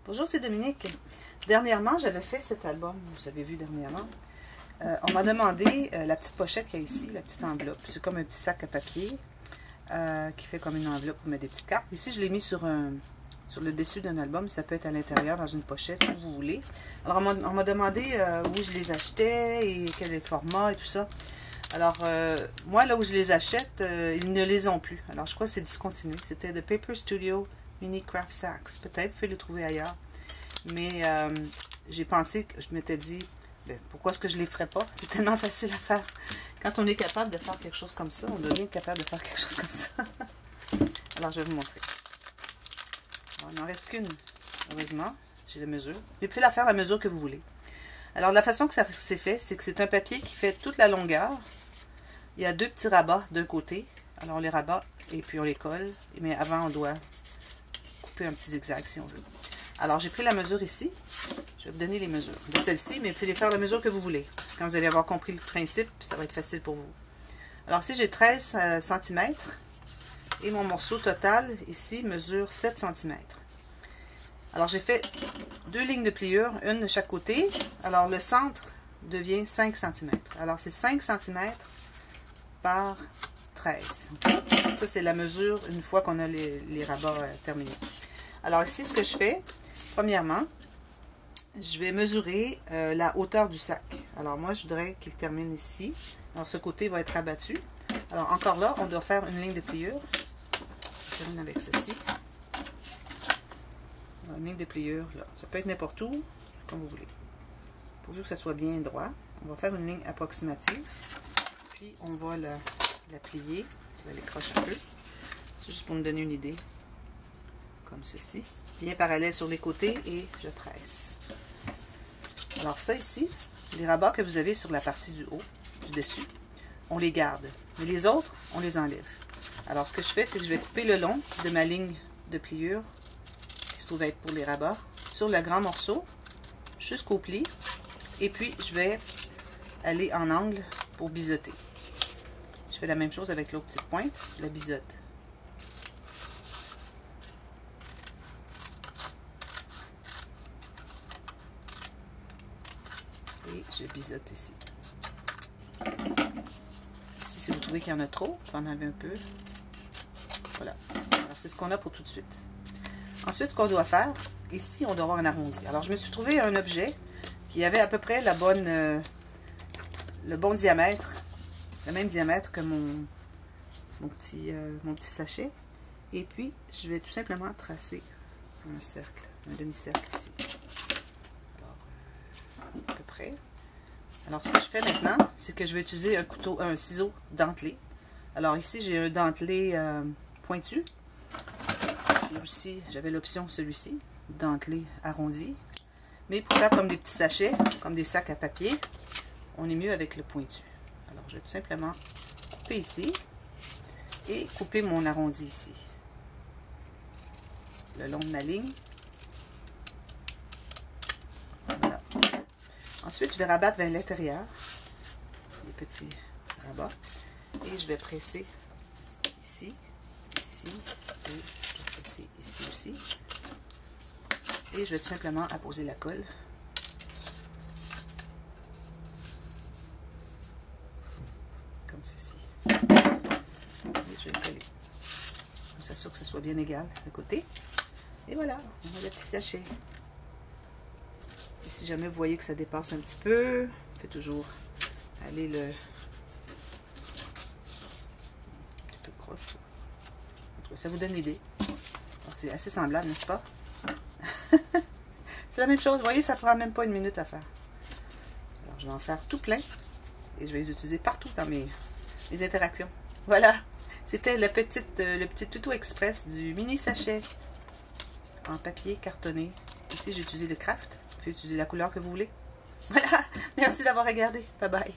Bonjour, c'est Dominique. Dernièrement, j'avais fait cet album, vous avez vu dernièrement. On m'a demandé la petite pochette qu'il y a ici, la petite enveloppe. C'est comme un petit sac à papier qui fait comme une enveloppe pour mettre des petites cartes. Ici, je l'ai mis sur le dessus d'un album. Ça peut être à l'intérieur, dans une pochette, où vous voulez. Alors, on m'a demandé où je les achetais et quel est le format et tout ça. Alors, moi, là où je les achète, ils ne les ont plus. Alors, je crois que c'est discontinué. C'était The Paper Studio Mini Craft Sacks. Peut-être, vous pouvez les trouver ailleurs. Mais j'ai pensé que je m'étais dit, ben, pourquoi est-ce que je ne les ferais pas? C'est tellement facile à faire. Quand on est capable de faire quelque chose comme ça, on devient capable de faire quelque chose comme ça. Alors, je vais vous montrer. Alors, il n'en reste qu'une, heureusement. J'ai la mesure. Mais vous pouvez la faire à la mesure que vous voulez. Alors, la façon que ça s'est fait, c'est que c'est un papier qui fait toute la longueur. Il y a deux petits rabats d'un côté. Alors, on les rabat et puis on les colle. Mais avant, on doit couper un petit zigzag si on veut. Alors, j'ai pris la mesure ici. Je vais vous donner les mesures de celle-ci, mais vous pouvez les faire la mesure que vous voulez. Quand vous allez avoir compris le principe, ça va être facile pour vous. Alors, ici, j'ai 13 cm. Et mon morceau total, ici, mesure 7 cm. Alors, j'ai fait deux lignes de pliure, une de chaque côté. Alors, le centre devient 5 cm. Alors, c'est 5 cm par 13. Ça, c'est la mesure une fois qu'on a les rabats terminés. Alors, ici, ce que je fais, premièrement, je vais mesurer la hauteur du sac. Alors, moi, je voudrais qu'il termine ici. Alors, ce côté va être abattu. Alors, encore là, on doit faire une ligne de pliure. Je termine avec ceci. Une ligne de pliure, là. Ça peut être n'importe où, comme vous voulez. Pourvu que ça soit bien droit. On va faire une ligne approximative. Puis, on va la plier. Ça va l'écrocher un peu. C'est juste pour nous donner une idée. Comme ceci. Bien parallèle sur les côtés et je presse. Alors ça ici, les rabats que vous avez sur la partie du haut, du dessus, on les garde. Mais les autres, on les enlève. Alors ce que je fais, c'est que je vais couper le long de ma ligne de pliure, qui se trouve être pour les rabats, sur le grand morceau, jusqu'au pli. Et puis je vais aller en angle pour biseauter. Je fais la même chose avec l'autre petite pointe, je la biseaute. Et je biseaute ici. Ici, si vous trouvez qu'il y en a trop, vous pouvez en enlever un peu. Voilà. Alors, c'est ce qu'on a pour tout de suite. Ensuite, ce qu'on doit faire, ici, on doit avoir un arrondi. Alors, je me suis trouvé un objet qui avait à peu près le bon diamètre, le même diamètre que mon petit sachet. Et puis, je vais tout simplement tracer un cercle, un demi-cercle ici. À peu près. Alors, ce que je fais maintenant, c'est que je vais utiliser un ciseau dentelé. Alors, ici, j'ai un dentelé pointu. J'avais l'option celui-ci, dentelé arrondi. Mais pour faire comme des petits sachets, comme des sacs à papier, on est mieux avec le pointu. Alors, je vais tout simplement couper ici et couper mon arrondi ici. Le long de ma ligne. Voilà. Ensuite, je vais rabattre vers l'intérieur, les petits rabats, et je vais presser ici, ici, et je vais presser ici aussi. Et je vais tout simplement apposer la colle. Comme ceci. Et je vais le coller. On s'assure que ce soit bien égal de côté. Et voilà, on a le petit sachet. Et si jamais vous voyez que ça dépasse un petit peu, faites toujours aller un petit peu croche. En tout cas, ça vous donne l'idée. C'est assez semblable, n'est-ce pas? C'est la même chose. Vous voyez, ça prend même pas une minute à faire. Alors, je vais en faire tout plein. Et je vais les utiliser partout dans mes interactions. Voilà. C'était le petit tuto express du mini sachet en papier cartonné. Ici, j'ai utilisé le craft. Vous pouvez utiliser la couleur que vous voulez. Voilà. Merci d'avoir regardé. Bye bye.